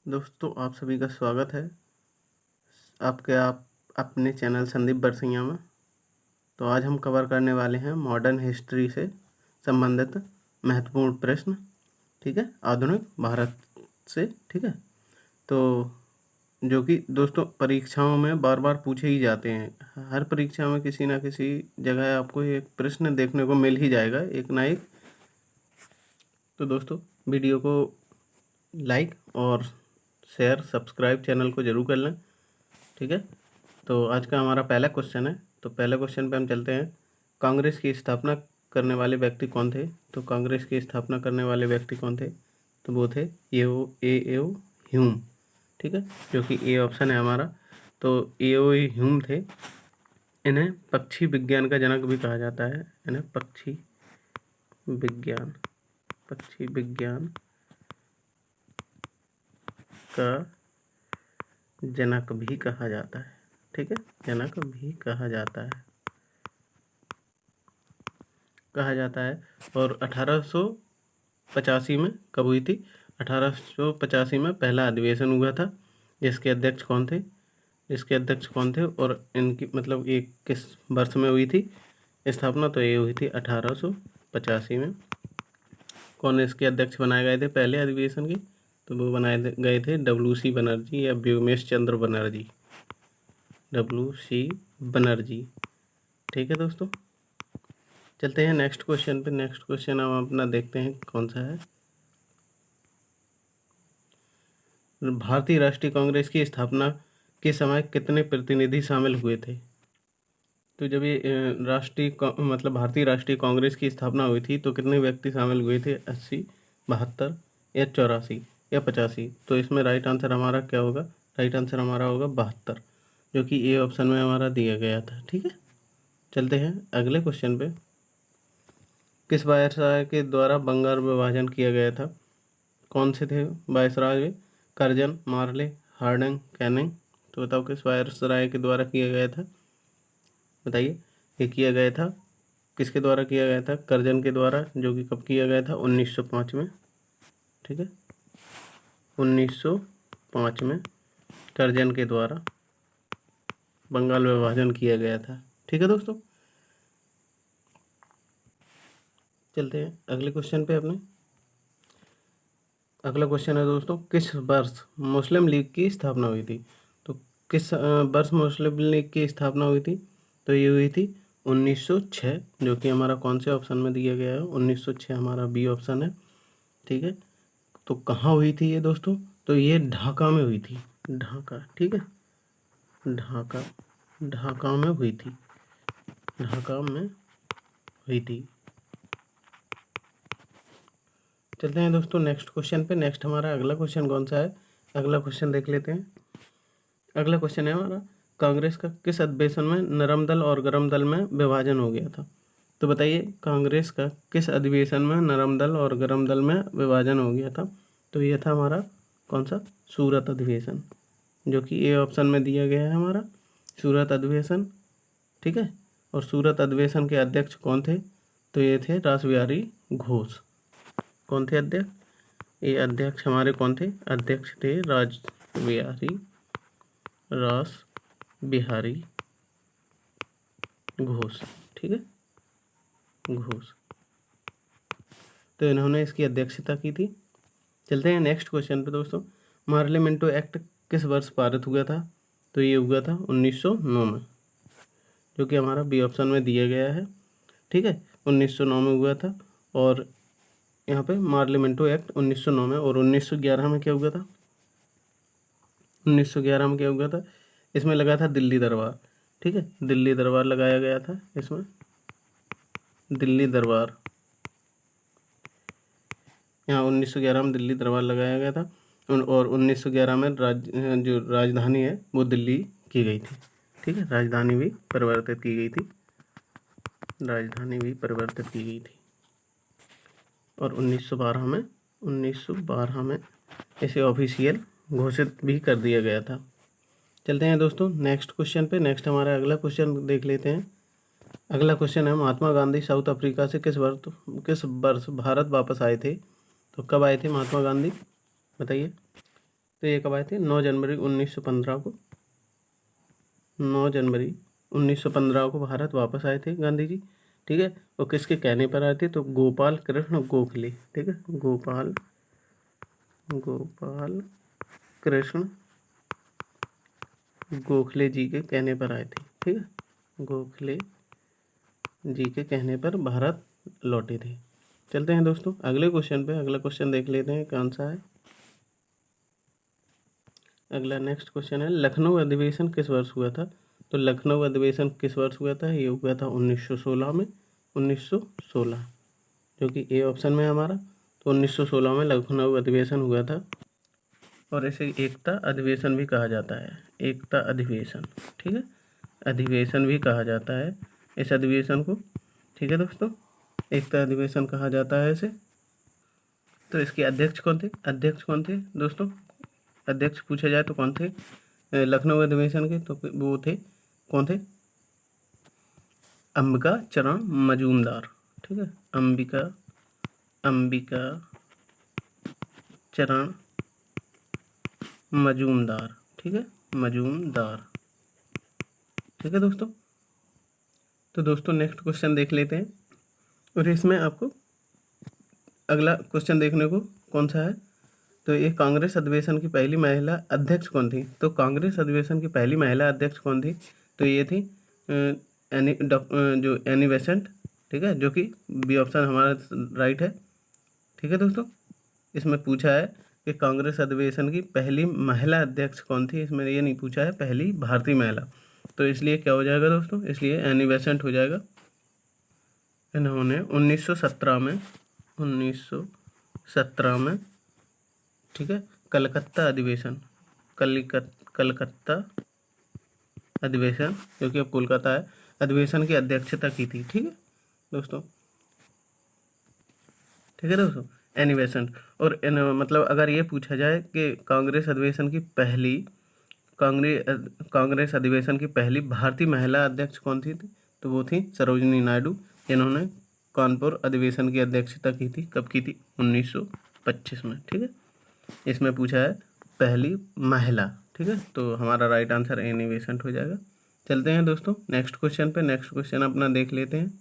दोस्तों, आप सभी का स्वागत है आप अपने चैनल संदीप बरसिंगा में। तो आज हम कवर करने वाले हैं मॉडर्न हिस्ट्री से संबंधित महत्वपूर्ण प्रश्न। ठीक है, आधुनिक भारत से। ठीक है, तो जो कि दोस्तों परीक्षाओं में बार बार पूछे ही जाते हैं। हर परीक्षा में किसी ना किसी जगह आपको एक प्रश्न देखने को मिल ही जाएगा, एक ना एक। तो दोस्तों, वीडियो को लाइक और शेयर, सब्सक्राइब चैनल को ज़रूर कर लें। ठीक है, तो आज का हमारा पहला क्वेश्चन है। तो पहले क्वेश्चन पे हम चलते हैं। कांग्रेस की स्थापना करने वाले व्यक्ति कौन थे? तो कांग्रेस की स्थापना करने वाले व्यक्ति कौन थे? तो वो थे ए ओ ह्यूम। ठीक है, जो कि ए ऑप्शन है हमारा। तो ए ह्यूम थे। इन्हें पक्षी विज्ञान का जनक भी कहा जाता है। इन्हें पक्षी विज्ञान का जनक भी कहा जाता है। ठीक है, जनक भी कहा जाता है। और 1885 में कब हुई थी? 1885 में पहला अधिवेशन हुआ था। जिसके अध्यक्ष कौन थे और इनकी मतलब ये किस वर्ष में हुई थी स्थापना? तो ये हुई थी 1885 में। कौन इसके अध्यक्ष बनाए गए थे पहले अधिवेशन की? तो वो बनाए गए थे WC बनर्जी या व्योमेश चंद्र बनर्जी। WC बनर्जी। ठीक है दोस्तों, चलते हैं नेक्स्ट क्वेश्चन पे। नेक्स्ट क्वेश्चन हम अपना देखते हैं कौन सा है। भारतीय राष्ट्रीय कांग्रेस की स्थापना के समय कितने प्रतिनिधि शामिल हुए थे? तो जब ये भारतीय राष्ट्रीय कांग्रेस की स्थापना हुई थी तो कितने व्यक्ति शामिल हुए थे? 80, 72 या 84 या 85? तो इसमें राइट आंसर हमारा क्या होगा? राइट आंसर हमारा होगा 72, जो कि ए ऑप्शन में हमारा दिया गया था। ठीक है, चलते हैं अगले क्वेश्चन पे। किस वायसराय के द्वारा बंगाल विभाजन किया गया था? कौन से थे वायसराय? कर्जन, मार्ले, हार्डिंग, कैनिंग? तो बताओ किस वायसराय के द्वारा किया गया था? बताइए। ये किया गया था, किसके द्वारा किया गया था? कर्जन के द्वारा, जो कि कब किया गया था? 1905 में। ठीक है, 1905 में कर्जन के द्वारा बंगाल विभाजन किया गया था। ठीक है दोस्तों, चलते हैं अगले क्वेश्चन पे अपने। अगला क्वेश्चन है दोस्तों, किस वर्ष मुस्लिम लीग की स्थापना हुई थी? तो किस वर्ष मुस्लिम लीग की स्थापना हुई थी? तो ये हुई थी 1906, जो कि हमारा कौन से ऑप्शन में दिया गया है? 1906 हमारा बी ऑप्शन है। ठीक है, तो कहाँ हुई थी ये दोस्तों? तो ये ढाका में हुई थी। ढाका। ठीक है, ढाका में हुई थी। ढाका में हुई थी। चलते हैं दोस्तों नेक्स्ट क्वेश्चन पे। नेक्स्ट हमारा अगला क्वेश्चन कौन सा है? अगला क्वेश्चन देख लेते हैं। अगला क्वेश्चन है हमारा, कांग्रेस का किस अधिवेशन में नरम दल और गरम दल में विभाजन हो गया था? तो बताइए, कांग्रेस का किस अधिवेशन में नरम दल और गरम दल में विभाजन हो गया था? तो ये था हमारा कौन सा? सूरत अधिवेशन, जो कि ए ऑप्शन में दिया गया है हमारा, सूरत अधिवेशन। ठीक है, और सूरत अधिवेशन के अध्यक्ष कौन थे? तो ये थे रासबिहारी घोष। कौन थे अध्यक्ष? ये अध्यक्ष हमारे कौन थे? अध्यक्ष थे रास बिहारी घोष। ठीक है, घोष। तो इन्होंने इसकी अध्यक्षता की थी। चलते हैं नेक्स्ट क्वेश्चन पे दोस्तों। पार्लियामेंटो एक्ट किस वर्ष पारित हुआ था? तो ये हुआ था 1909 में, जो कि हमारा बी ऑप्शन में दिया गया है। ठीक है, 1909 में हुआ था। और यहाँ पे पार्लियामेंटो एक्ट 1909 में। और 1911 में क्या हुआ था? 1911 में क्या हुआ था? इसमें लगा था दिल्ली दरबार। ठीक है, दिल्ली दरबार लगाया गया था इसमें, दिल्ली दरबार। यहाँ 1911 में दिल्ली दरबार लगाया गया था। और 1911 में जो राजधानी है वो दिल्ली की गई थी। ठीक है, राजधानी भी परिवर्तित की गई थी। और 1912 में इसे ऑफिशियल घोषित भी कर दिया गया था। चलते हैं दोस्तों नेक्स्ट क्वेश्चन पे। नेक्स्ट हमारा अगला क्वेश्चन देख लेते हैं। अगला क्वेश्चन है, महात्मा गांधी साउथ अफ्रीका से किस वर्ष भारत वापस आए थे? तो कब आए थे महात्मा गांधी? बताइए। तो ये कब आए थे? 9 जनवरी 1915 को, 9 जनवरी 1915 को भारत वापस आए थे गांधी जी, ठीक है। और किसके कहने पर आए थे? तो गोपाल कृष्ण गोखले, ठीक है, गोपाल कृष्ण गोखले जी के कहने पर आए थे, ठीक है, गोखले जी के कहने पर भारत लौटे थे। चलते हैं दोस्तों अगले क्वेश्चन पे। अगला क्वेश्चन देख लेते हैं कौन सा है। अगला नेक्स्ट क्वेश्चन है, लखनऊ अधिवेशन किस वर्ष हुआ था? तो लखनऊ अधिवेशन किस वर्ष हुआ था? ये हुआ था 1916 में, 1916, जो कि ए ऑप्शन में है हमारा। तो 1916 में लखनऊ अधिवेशन हुआ था, और इसे एकता अधिवेशन भी कहा जाता है, एकता अधिवेशन, ठीक है, अधिवेशन भी कहा जाता है इस अधिवेशन को, ठीक है दोस्तों, एकता अधिवेशन कहा जाता है इसे। तो इसके अध्यक्ष कौन थे? अध्यक्ष कौन थे दोस्तों? अध्यक्ष पूछा जाए तो कौन थे लखनऊ अधिवेशन के? तो वो थे, कौन थे? अंबिका चरण मजूमदार, ठीक है, अंबिका चरण मजूमदार, ठीक है, मजूमदार, ठीक है दोस्तों। तो दोस्तों नेक्स्ट क्वेश्चन देख लेते हैं, और इसमें आपको अगला क्वेश्चन देखने को कौन सा है? तो ये कांग्रेस अधिवेशन की पहली महिला अध्यक्ष कौन थी? तो कांग्रेस अधिवेशन की पहली महिला अध्यक्ष कौन थी? तो ये थी जो एनी बेसेंट, ठीक है, जो कि बी ऑप्शन हमारा राइट है, ठीक है दोस्तों। इसमें पूछा है कि कांग्रेस अधिवेशन की पहली महिला अध्यक्ष कौन थी, इसमें ये नहीं पूछा है पहली भारतीय महिला। तो इसलिए क्या हो जाएगा दोस्तों? इसलिए एनी बेसेंट हो जाएगा। इन्होंने 1917 में, ठीक है, कलकत्ता अधिवेशन, कलकत्ता अधिवेशन, जो कि अब कोलकाता है, अधिवेशन की अध्यक्षता की थी, ठीक है दोस्तों, ठीक है दोस्तों, एनी बेसेंट। और मतलब अगर ये पूछा जाए कि कांग्रेस अधिवेशन की पहली कांग्रेस अधिवेशन की पहली भारतीय महिला अध्यक्ष कौन थी? तो वो थी सरोजिनी नायडू, जिन्होंने कानपुर अधिवेशन की अध्यक्षता की थी। कब की थी? 1925 में, ठीक है। इसमें पूछा है पहली महिला, ठीक है, तो हमारा राइट आंसर एनी बेसेंट हो जाएगा। चलते हैं दोस्तों नेक्स्ट क्वेश्चन पे। नेक्स्ट क्वेश्चन अपना देख लेते हैं,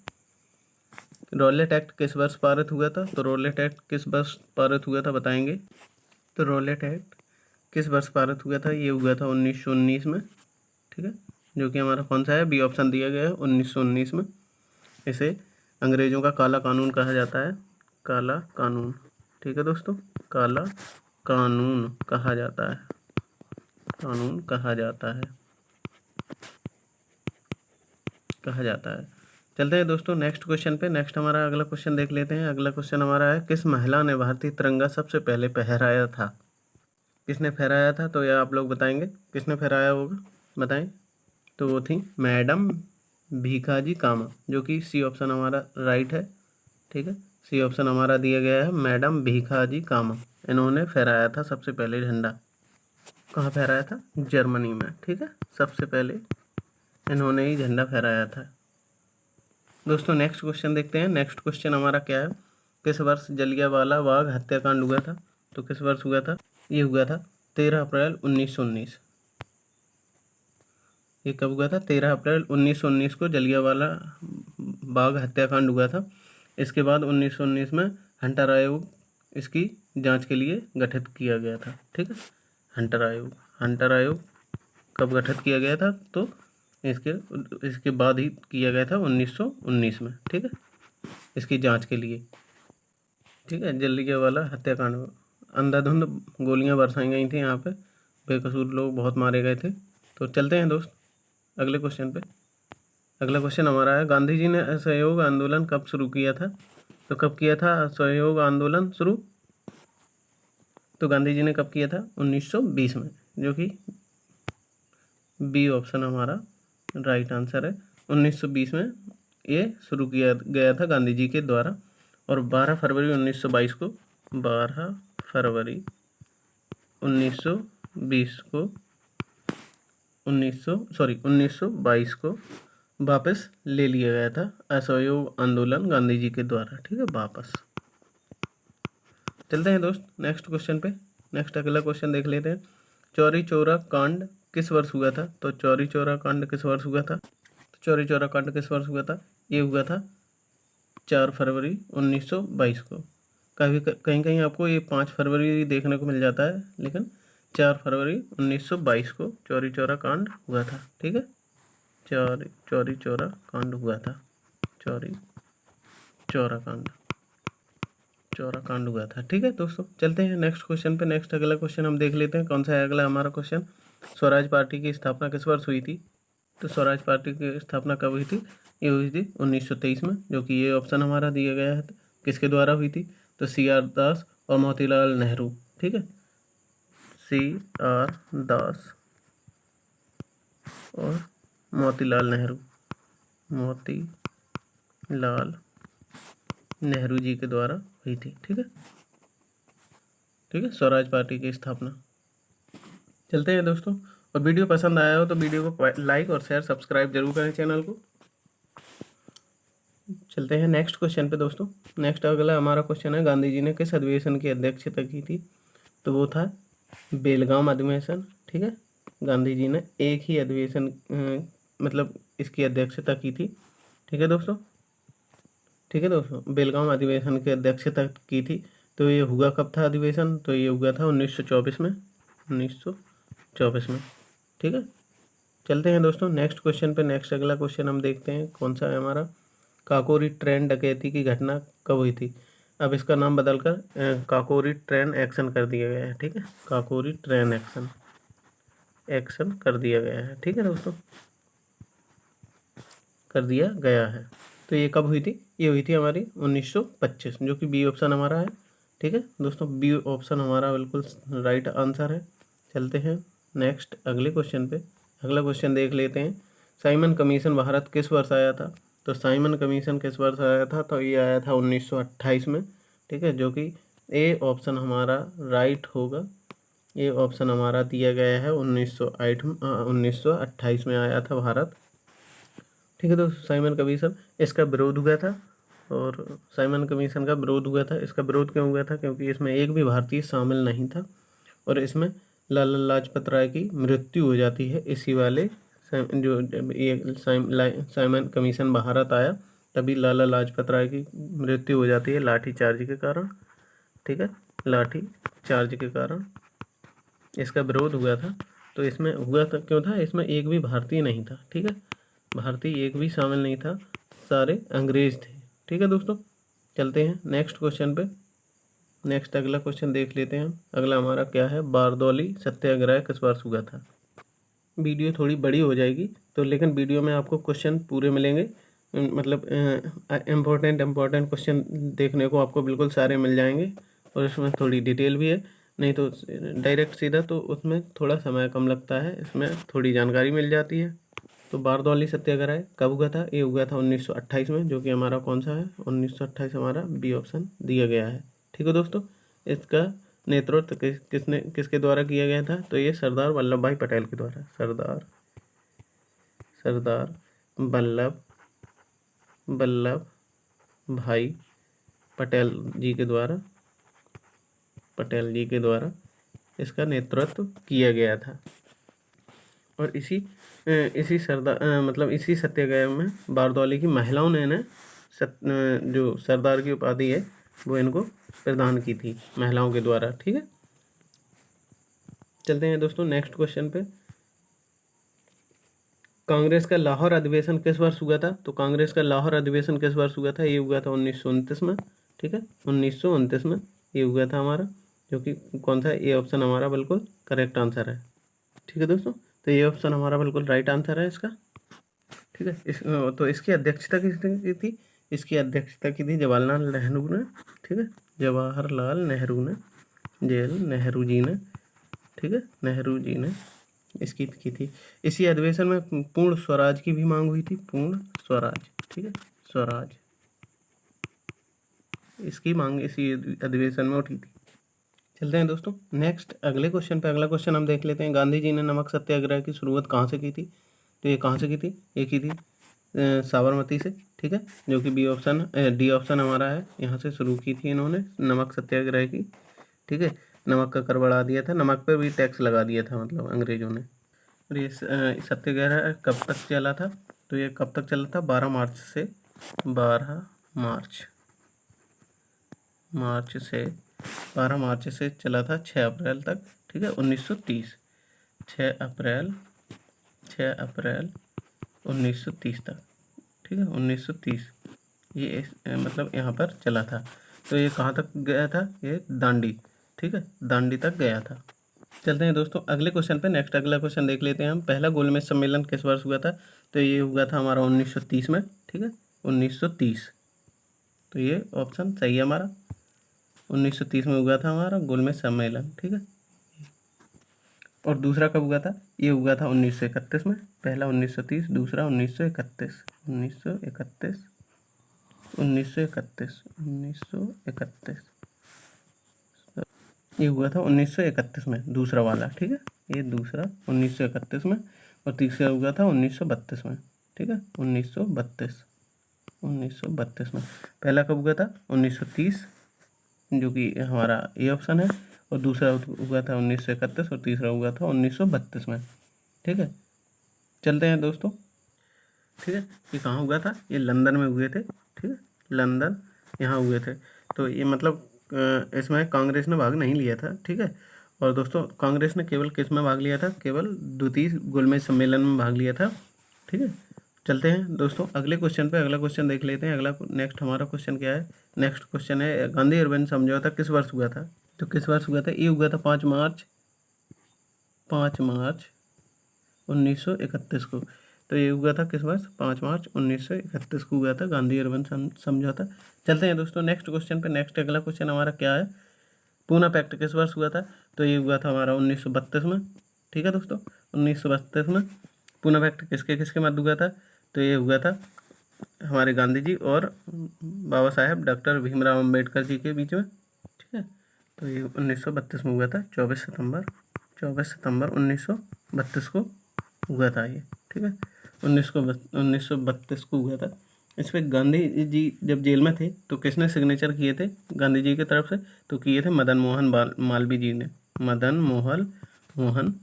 रॉलेट एक्ट किस वर्ष पारित हुआ था? तो रॉलेट एक्ट किस वर्ष पारित हुआ था बताएंगे। तो रॉलेट एक्ट किस वर्ष पारित हुआ था? ये हुआ था 1919 में, ठीक है, जो कि हमारा कौन सा है? बी ऑप्शन दिया गया है 1919 में। इसे अंग्रेजों का काला कानून कहा जाता है, काला कानून, ठीक है दोस्तों, काला कानून कहा जाता है, कानून कहा जाता है, कहा जाता है। चलते हैं दोस्तों नेक्स्ट क्वेश्चन पे। नेक्स्ट हमारा अगला क्वेश्चन देख लेते हैं। अगला क्वेश्चन हमारा है, किस महिला ने भारतीय तिरंगा सबसे पहले फहराया था? किसने फहराया था? तो यह आप लोग बताएंगे किसने फहराया होगा, बताएं। तो वो थी मैडम भीखाजी कामा, जो कि सी ऑप्शन हमारा राइट है, ठीक है, सी ऑप्शन हमारा दिया गया है, मैडम भीखाजी कामा। इन्होंने फहराया था सबसे पहले झंडा। कहाँ फहराया था? जर्मनी में, ठीक है, सबसे पहले इन्होंने ही झंडा फहराया था। दोस्तों नेक्स्ट क्वेश्चन देखते हैं। नेक्स्ट क्वेश्चन हमारा क्या है, किस वर्ष जलियांवाला बाग हत्याकांड हुआ था? तो किस वर्ष हुआ था? ये हुआ था 13 अप्रैल 1919। ये कब हुआ था? 13 अप्रैल 1919 को जलियांवाला बाग हत्याकांड हुआ था। इसके बाद 1919 में हंटर आयोग इसकी जांच के लिए गठित किया गया था, ठीक है, हंटर आयोग कब गठित किया गया था? तो इसके बाद ही किया गया था 1919 में, ठीक है, इसकी जांच के लिए, ठीक है। जलियांवाला हत्याकांड, अंधाधुंध गोलियां बरसाई गई थी यहाँ पे, बेकसूर लोग बहुत मारे गए थे। तो चलते हैं दोस्त अगले क्वेश्चन पे। अगला क्वेश्चन हमारा है, गांधी जी ने असहयोग आंदोलन कब शुरू किया था? तो कब किया था असहयोग आंदोलन शुरू? तो गांधी जी ने कब किया था? 1920 में, जो कि बी ऑप्शन हमारा राइट आंसर है। 1920 में ये शुरू किया गया था गांधी जी के द्वारा, और 12 फरवरी 1922 को 1922 को वापस ले लिया गया था असहयोग आंदोलन गांधी जी के द्वारा, ठीक है, वापस। चलते हैं दोस्त नेक्स्ट क्वेश्चन पे। नेक्स्ट अगला क्वेश्चन देख लेते हैं। चौरी चौरा कांड किस वर्ष हुआ था? तो चौरी चौरा कांड किस वर्ष हुआ था? तो चौरी चौरा कांड किस वर्ष हुआ था? ये हुआ था 4 फरवरी 1922 को। कहीं कहीं आपको ये 5 फरवरी देखने को मिल जाता है, लेकिन 4 फरवरी 1922 को चौरी चौरा कांड हुआ था। ठीक है, चौरी चौरा कांड हुआ था। चौरी चौरा कांड हुआ था। ठीक है दोस्तों, चलते हैं नेक्स्ट क्वेश्चन पे। नेक्स्ट अगला क्वेश्चन हम देख लेते हैं। कौन सा है अगला हमारा क्वेश्चन? स्वराज पार्टी की स्थापना किस वर्ष हुई थी? तो स्वराज पार्टी की स्थापना कब हुई थी? ये हुई थी 1923 में, जो कि ये ऑप्शन हमारा दिया गया है। किसके द्वारा हुई थी? तो CR दास और मोतीलाल नेहरू। ठीक है, CR दास और मोतीलाल नेहरू जी के द्वारा हुई थी। ठीक है, स्वराज पार्टी की स्थापना। चलते हैं दोस्तों, और वीडियो पसंद आया हो तो वीडियो को लाइक और शेयर सब्सक्राइब जरूर करें चैनल को। चलते हैं नेक्स्ट क्वेश्चन पे दोस्तों। नेक्स्ट अगला हमारा क्वेश्चन है, गांधी जी ने किस अधिवेशन की अध्यक्षता की थी? तो वो था बेलगाम अधिवेशन। ठीक है, गांधी जी ने एक ही अधिवेशन मतलब इसकी अध्यक्षता की थी। ठीक है दोस्तों, बेलगाम अधिवेशन की अध्यक्षता की थी। तो ये हुआ कब था अधिवेशन? तो ये हुआ था 1924 में। 1924 में। ठीक है, चलते हैं दोस्तों नेक्स्ट क्वेश्चन पे। नेक्स्ट अगला क्वेश्चन हम देखते हैं कौन सा है हमारा। काकोरी ट्रेन डकैती की घटना कब हुई थी? अब इसका नाम बदलकर काकोरी ट्रेन एक्शन कर दिया गया है। ठीक है, काकोरी ट्रेन एक्शन कर दिया गया है। ठीक है दोस्तों, कर दिया गया है। तो ये कब हुई थी? ये हुई थी हमारी 1925, जो कि बी ऑप्शन हमारा है। ठीक है दोस्तों, बी ऑप्शन हमारा बिल्कुल राइट आंसर है। चलते हैं नेक्स्ट अगले क्वेश्चन पे। अगला क्वेश्चन देख लेते हैं। साइमन कमीशन भारत किस वर्ष आया था? तो साइमन कमीशन किस वर्ष आया था? तो ये आया था 1928 में। ठीक है, जो कि ए ऑप्शन हमारा राइट होगा। ये ऑप्शन हमारा दिया गया है 1928 में आया था भारत। ठीक है दोस्तों, साइमन कमीशन इसका विरोध हुआ था, और साइमन कमीशन का विरोध हुआ था। इसका विरोध क्यों हुआ था? क्योंकि इसमें एक भी भारतीय शामिल नहीं था, और इसमें लाला लाजपत राय की मृत्यु हो जाती है। इसी वाले जो ये साइमन कमीशन भारत आया, तभी लाला लाजपत राय की मृत्यु हो जाती है लाठी चार्ज के कारण। ठीक है, लाठी चार्ज के कारण इसका विरोध हुआ था। तो इसमें हुआ था क्यों था? इसमें एक भी भारतीय नहीं था। ठीक है, भारतीय एक भी शामिल नहीं था, सारे अंग्रेज थे। ठीक है दोस्तों, चलते हैं नेक्स्ट क्वेश्चन पे। नेक्स्ट अगला क्वेश्चन देख लेते हैं। अगला हमारा क्या है? बारदौली सत्याग्रह किस वर्ष हुआ था? वीडियो थोड़ी बड़ी हो जाएगी तो, लेकिन वीडियो में आपको क्वेश्चन पूरे मिलेंगे। मतलब इम्पोर्टेंट क्वेश्चन देखने को आपको बिल्कुल सारे मिल जाएंगे, और इसमें थोड़ी डिटेल भी है। नहीं तो डायरेक्ट सीधा तो उसमें थोड़ा समय कम लगता है, इसमें थोड़ी जानकारी मिल जाती है। तो बारदौली सत्याग्रह कब हुआ था? ये हुआ था 1928 में, जो कि हमारा कौन सा है? 1928 हमारा बी ऑप्शन दिया गया है। ठीक है दोस्तों, इसका नेतृत्व किसके द्वारा किया गया था? तो ये सरदार वल्लभ भाई पटेल के द्वारा। सरदार वल्लभ भाई पटेल जी के द्वारा इसका नेतृत्व किया गया था। और इसी सत्याग्रह में बारदौली की महिलाओं ने जो सरदार की उपाधि है वो इनको प्रदान की थी, महिलाओं के द्वारा। ठीक है, चलते हैं दोस्तों नेक्स्ट क्वेश्चन पे। कांग्रेस का लाहौर अधिवेशन किस वर्ष हुआ था? तो कांग्रेस का लाहौर अधिवेशन किस वर्ष हुआ था? ये हुआ था 1929 में। ठीक है, 1929 में ये हुआ था हमारा, जो कि कौन सा? ये ऑप्शन हमारा बिल्कुल करेक्ट आंसर है। ठीक है दोस्तों, तो ये ऑप्शन हमारा बिल्कुल राइट आंसर है इसका। ठीक है, तो इसकी अध्यक्षता किसने की थी? इसकी अध्यक्षता की थी जवाहरलाल नेहरू ने। ठीक है, जवाहरलाल नेहरू ने, नेहरू जी ने। ठीक है, नेहरू जी ने इसकी की थी। इसी अधिवेशन में पूर्ण स्वराज की भी मांग हुई थी। पूर्ण स्वराज, ठीक है, स्वराज, इसकी मांग इसी अधिवेशन में उठी थी। चलते हैं दोस्तों नेक्स्ट अगले क्वेश्चन पे। अगला क्वेश्चन हम देख लेते हैं। गांधी जी ने नमक सत्याग्रह की शुरुआत कहाँ से की थी? तो ये कहाँ से की थी? ये की थी साबरमती से। ठीक है, जो कि डी ऑप्शन हमारा है। यहाँ से शुरू की थी इन्होंने नमक सत्याग्रह की। ठीक है, नमक का कर बढ़ा दिया था, नमक पर भी टैक्स लगा दिया था मतलब अंग्रेज़ों ने। और ये सत्याग्रह कब तक चला था? तो ये कब तक चला था? 12 मार्च से 12 मार्च से चला था 6 अप्रैल तक, ठीक है, 1930। 6 अप्रैल 1930 तक, ठीक है, 1930 ये मतलब यहाँ पर चला था। तो ये कहाँ तक गया था? ये दांडी, ठीक है, दांडी तक गया था। चलते हैं दोस्तों अगले क्वेश्चन पे। नेक्स्ट अगला क्वेश्चन देख लेते हैं हम। पहला गोलमेज सम्मेलन किस वर्ष हुआ था? तो ये हुआ था हमारा 1930 में, ठीक है, 1930। तो ये ऑप्शन सही है हमारा, 1930 में हुआ था हमारा गोलमेज सम्मेलन, ठीक है। और दूसरा कब हुआ था? ये हुआ था 1931 में। पहला 1930, दूसरा 1931। 1931 ये हुआ था 1931 में, दूसरा वाला, ठीक है, ये दूसरा 1931 में। और तीसरा हुआ था 1932 में, ठीक है, 1932 में। पहला कब हुआ था? 1930, जो कि हमारा ये ऑप्शन है। और दूसरा हुआ था 1931 और तीसरा हुआ था 1932 में, ठीक है। चलते हैं दोस्तों, ठीक है। ये कहाँ हुआ था? ये लंदन में हुए थे, ठीक है, लंदन यहाँ हुए थे। तो ये मतलब इसमें कांग्रेस ने भाग नहीं लिया था, ठीक है। और दोस्तों कांग्रेस ने केवल किस में भाग लिया था? केवल द्वितीय गोलमेज सम्मेलन में भाग लिया था, ठीक है। चलते हैं दोस्तों अगले क्वेश्चन पे। अगला क्वेश्चन देख लेते हैं। अगला नेक्स्ट हमारा क्वेश्चन क्या है? नेक्स्ट क्वेश्चन है गांधी अर्बन समझौता किस वर्ष हुआ था? तो किस वर्ष हुआ था? ये हुआ था 5 मार्च 1931 को। तो ये हुआ था किस वर्ष? 5 मार्च 1931 को हुआ था गांधी अर्बन समझौता। चलते हैं दोस्तों नेक्स्ट क्वेश्चन पे। नेक्स्ट अगला क्वेश्चन हमारा क्या है? पूना पैक्ट किस वर्ष हुआ था? तो ये हुआ था हमारा 1932 में, ठीक है दोस्तों, 1932 में। पूना पैक्ट किसके किसके मध्य हुआ था? तो ये हुआ था हमारे गांधी जी और बाबा साहेब डॉक्टर भीमराव अम्बेडकर जी के बीच में, ठीक है। तो ये 1932 में हुआ था, 24 सितंबर 1932 को हुआ था ये, ठीक है, 1932 को हुआ था। इस पर गांधी जी जब जेल में थे तो किसने सिग्नेचर किए थे गांधी जी की तरफ से? तो किए थे मदन मोहन मालवीय जी ने, मदन मोहन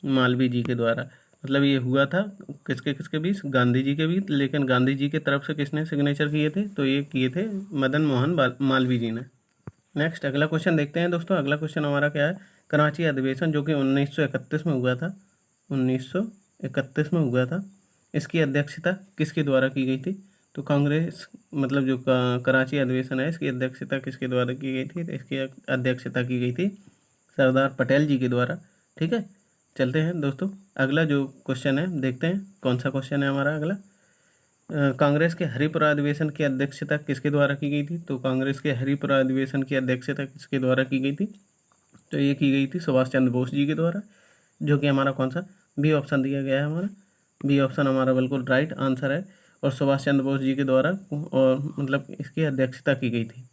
मालवीय जी के द्वारा। मतलब ये हुआ था किसके किसके बीच? गांधी जी के बीच। लेकिन गांधी जी की तरफ से किसने सिग्नेचर किए थे? तो ये किए थे मदन मोहन मालवीय जी ने। नेक्स्ट अगला क्वेश्चन देखते हैं दोस्तों। अगला क्वेश्चन हमारा क्या है? कराची अधिवेशन जो कि 1931 में हुआ था, 1931 में हुआ था, इसकी अध्यक्षता किसके द्वारा की गई थी? तो कांग्रेस मतलब जो कराची अधिवेशन है इसकी अध्यक्षता किसके द्वारा की गई थी? तो इसकी अध्यक्षता की गई थी सरदार पटेल जी के द्वारा, ठीक है। चलते हैं दोस्तों अगला जो क्वेश्चन है देखते हैं कौन सा क्वेश्चन है हमारा अगला। कांग्रेस के हरिपुरा अधिवेशन की अध्यक्षता किसके द्वारा की गई थी? तो कांग्रेस के हरिपुरा अधिवेशन की अध्यक्षता किसके द्वारा की गई थी? तो ये की गई थी सुभाष चंद्र बोस जी के द्वारा, जो कि हमारा कौन सा बी ऑप्शन दिया गया है हमारा। बी ऑप्शन हमारा बिल्कुल राइट आंसर है। और सुभाष चंद्र बोस जी के द्वारा और मतलब इसकी अध्यक्षता की गई थी,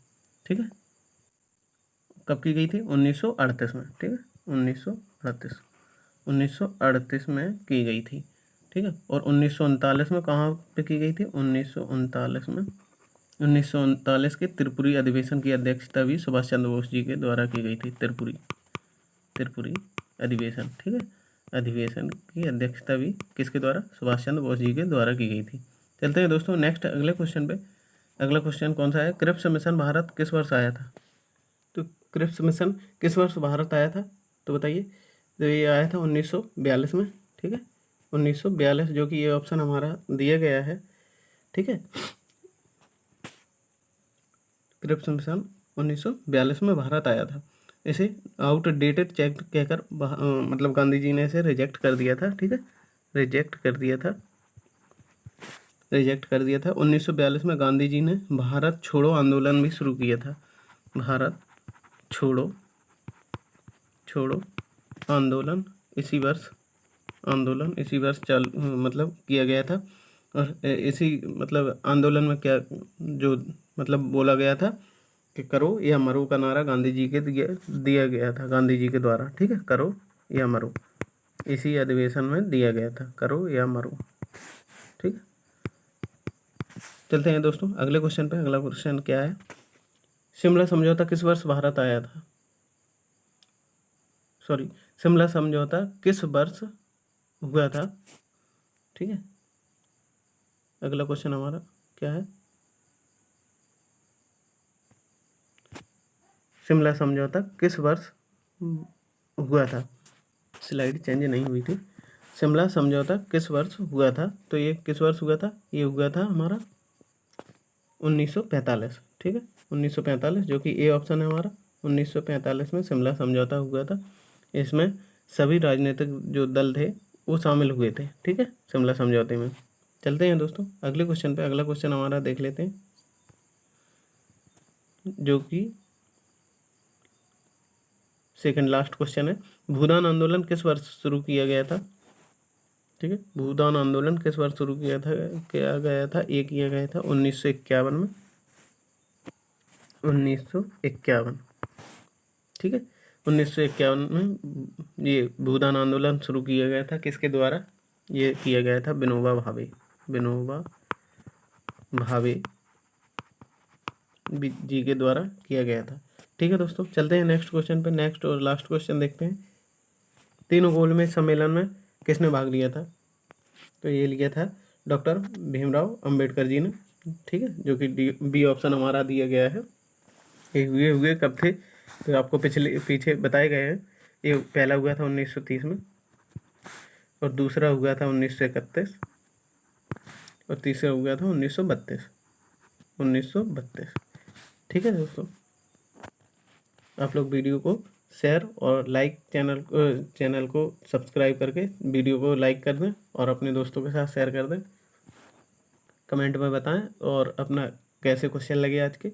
ठीक है। कब की गई थी? 1938 में, ठीक है, 1938 में की गई थी, ठीक है। और 1939 में कहाँ पे की गई थी? 1939 के त्रिपुरी अधिवेशन की अध्यक्षता भी सुभाष चंद्र बोस जी के द्वारा की गई थी। त्रिपुरी अधिवेशन, ठीक है, अधिवेशन की अध्यक्षता भी किसके द्वारा? सुभाष चंद्र बोस जी के द्वारा की गई थी। चलते हैं दोस्तों नेक्स्ट अगले क्वेश्चन पे। अगला क्वेश्चन कौन सा है? क्रिप्स मिशन भारत किस वर्ष आया था? तो क्रिप्स मिशन किस वर्ष भारत आया था? तो बताइए। तो ये आया था 1942 में, ठीक है, 1942, जो कि ये ऑप्शन हमारा दिया गया है, ठीक है। क्रिप्स मिशन 1942 में भारत आया था। इसे आउटडेटेड चेक कहकर मतलब गांधी जी ने इसे रिजेक्ट कर दिया था, ठीक है, रिजेक्ट कर दिया था 1942 में गांधी जी ने भारत छोड़ो आंदोलन भी शुरू किया था। भारत छोड़ो आंदोलन इसी वर्ष मतलब किया गया था। और इसी मतलब आंदोलन में क्या जो मतलब बोला गया था कि करो या मरो का नारा गांधी जी के दिया गया था, गांधी जी के द्वारा, ठीक है, करो या मरो, इसी अधिवेशन में दिया गया था, करो या मरो, ठीक है। चलते हैं दोस्तों अगले क्वेश्चन पे। अगला क्वेश्चन क्या है? शिमला समझौता किस वर्ष भारत आया था? शिमला समझौता किस वर्ष हुआ था? ठीक है, अगला क्वेश्चन हमारा क्या है? शिमला समझौता किस वर्ष हुआ था? स्लाइड चेंज नहीं हुई थी। शिमला समझौता किस वर्ष हुआ था? तो ये किस वर्ष हुआ था? ये हुआ था हमारा 1945। ठीक है, 1945, जो कि ए ऑप्शन है हमारा। 1945 में शिमला समझौता हुआ था। इसमें सभी राजनीतिक जो दल थे वो शामिल हुए थे। ठीक है, शिमला समझौते में। चलते हैं दोस्तों अगले क्वेश्चन पे। अगला क्वेश्चन हमारा देख लेते हैं, जो कि सेकंड लास्ट क्वेश्चन है। भूदान आंदोलन किस वर्ष शुरू किया गया था? ठीक है, भूदान आंदोलन किस वर्ष शुरू किया गया था? ये किया गया था 1951 में। 1951। ठीक है, 1951 में ये भूदान आंदोलन शुरू किया गया था। किसके द्वारा ये किया गया था? विनोबा भावे। विनोबा भावे जी के द्वारा किया गया था। ठीक है दोस्तों, चलते हैं नेक्स्ट क्वेश्चन पे। नेक्स्ट और लास्ट क्वेश्चन देखते हैं। तीनों गोलमेज सम्मेलन में किसने भाग लिया था? तो ये लिया था डॉक्टर भीमराव अंबेडकर जी ने। ठीक है, जो कि बी ऑप्शन हमारा दिया गया है। ये हुए कब थे? तो आपको पीछे बताए गए हैं। ये पहला हुआ था 1930 में, और दूसरा हुआ था 1931, और तीसरा हुआ था 1932। ठीक है दोस्तों, आप लोग वीडियो को शेयर और लाइक, चैनल को सब्सक्राइब करके वीडियो को लाइक कर दें और अपने दोस्तों के साथ शेयर कर दें। कमेंट में बताएं और अपना कैसे क्वेश्चन लगे आज के।